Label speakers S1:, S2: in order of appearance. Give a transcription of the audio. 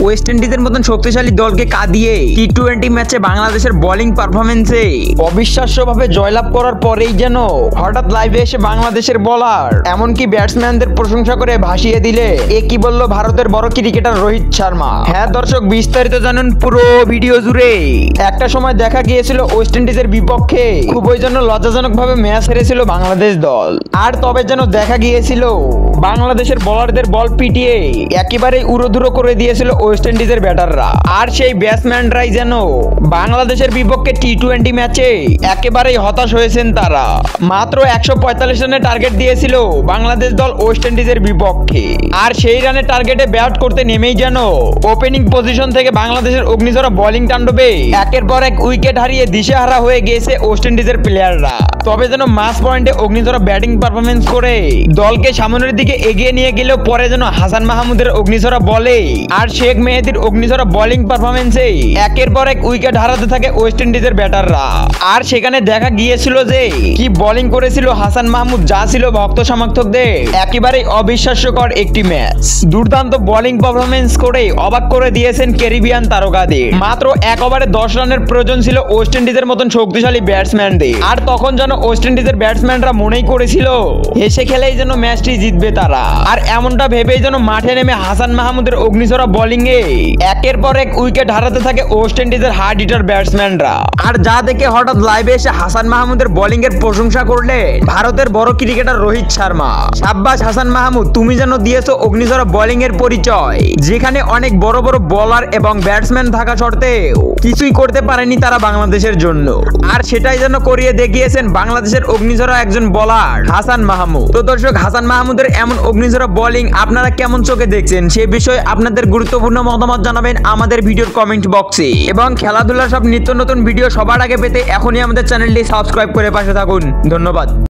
S1: West ইন্ডিজের মতন শক্তিশালী দলকে কাঁদিয়ে টি-20 ম্যাচে বাংলাদেশের বোলিং পারফরম্যান্সে অবিশ্বাস্যভাবে জয়লাভ করার পরেই যেন হঠাৎ লাইভে এসে বাংলাদেশের বোলার এমনকি ব্যাটসম্যানদের প্রশংসা করে ভাসিয়ে দিলে এ কি বলল ভারতের বড় ক্রিকেটার রোহিত শর্মা। হ্যাঁ দর্শক, বিস্তারিত জানুন পুরো ভিডিও জুড়ে। একটা সময় দেখা গিয়েছিল ওয়েস্ট ইন্ডিজের বিপক্ষে খুবই যেন লজ্জাজনক ভাবে ম্যাচ হেরেছিল বাংলাদেশ দল। আর তবে যেন দেখা গিয়েছিল বাংলাদেশের বোলারদের বল পিটিয়ে একেবারে উড়োধুরো করে দিয়েছিল ওয়েস্ট ইন্ডিজের ব্যাটাররা। আর সেই ব্যাটসম্যানরাই যেন বাংলাদেশের বিপক্ষে টি-20 ম্যাচে একেবারেই হতাশ হয়েছেন তারা। মাত্র 145 রানের টার্গেট দিয়েছিল বাংলাদেশ দল ওয়েস্ট ইন্ডিজের বিপক্ষে। আর সেই রানের টার্গেটে ব্যাট করতে নেমেই যেন ওপেনিং পজিশন থেকে বাংলাদেশের অগ্নিঝরা বোলিং তাণ্ডবে একের পর এক উইকেট হারিয়ে দিশেহারা হয়ে গিয়েছে ওয়েস্ট ইন্ডিজের প্লেয়াররা। তবে যেন মাস পয়েন্টে অগ্নিঝরা ব্যাটিং পারফরমেন্স করে দলকে সামনের দিকে এগিয়ে নিয়ে গেলেও পরে যেন হাসান মাহমুদের অগ্নিঝরা বলে আর শেখ মেহেদীর অগ্নিঝরা বোলিং পারফরমেন্সে একের পর এক উইকেট হারাতে থাকে ওয়েস্ট ইন্ডিজের ব্যাটাররা। আর সেখানে দেখা গিয়েছিল যে কি বোলিং করেছিল হাসান মাহমুদ, যা ছিল ভক্ত সমর্থকদের একেবারে অবিশ্বাস্যকর একটি ম্যাচ। দুর্দান্ত বোলিং পারফরমেন্স করে অবাক করে দিয়েছেন ক্যারিবিয়ান তারকাদের। মাত্র 1 ওভারে 10 রানের প্রয়োজন ছিল ওয়েস্ট ইন্ডিজের মতন শক্তিশালী ব্যাটসম্যানদের। আর তখন যেন ওয়েস্ট ইন্ডিজের ব্যাটসম্যানরা মনেই করেছিল হেসে খেলেই যেন ম্যাচটি জিতবে তারা। আর এমনটা ভেবেই যেন মাঠে নেমে হাসান মাহমুদের অগ্নিঝরা বোলিং এ একের পর এক উইকেট হারাতে থাকে ওয়েস্ট ইন্ডিজের হার্ড হিটার ব্যাটসম্যানরা। আর যা দেখে হঠাৎ লাইভে এসে হাসান মাহমুদের বোলিং এর প্রশংসা করলেন ভারতের বড় ক্রিকেটার রোহিত শর্মা। শাবাশ হাসান মাহমুদ, তুমি যেন দিয়েছো অগ্নিঝরা বোলিং এর পরিচয়, যেখানে অনেক বড় বড় বোলার এবং ব্যাটসম্যান থাকা সত্ত্বেও কিছুই করতে পারেনি তারা বাংলাদেশের জন্য। আর সেটাই যেন করিয়ে দেখিয়েছেন বাংলাদেশের অগ্নিঝরা একজন বোলার হাসান মাহমুদ। তো দর্শক, হাসান মাহমুদের এমন অগ্নিঝরা বোলিং আপনারা কেমন চোখে দেখছেন সে বিষয়ে আপনাদের গুরুত্বপূর্ণ মতামত জানাবেন আমাদের ভিডিওর কমেন্ট বক্সে। এবং খেলাধুলার সব নিত্য নতুন ভিডিও সবার আগে পেতে এখনই আমাদের চ্যানেলটি সাবস্ক্রাইব করে পাশে থাকুন। ধন্যবাদ।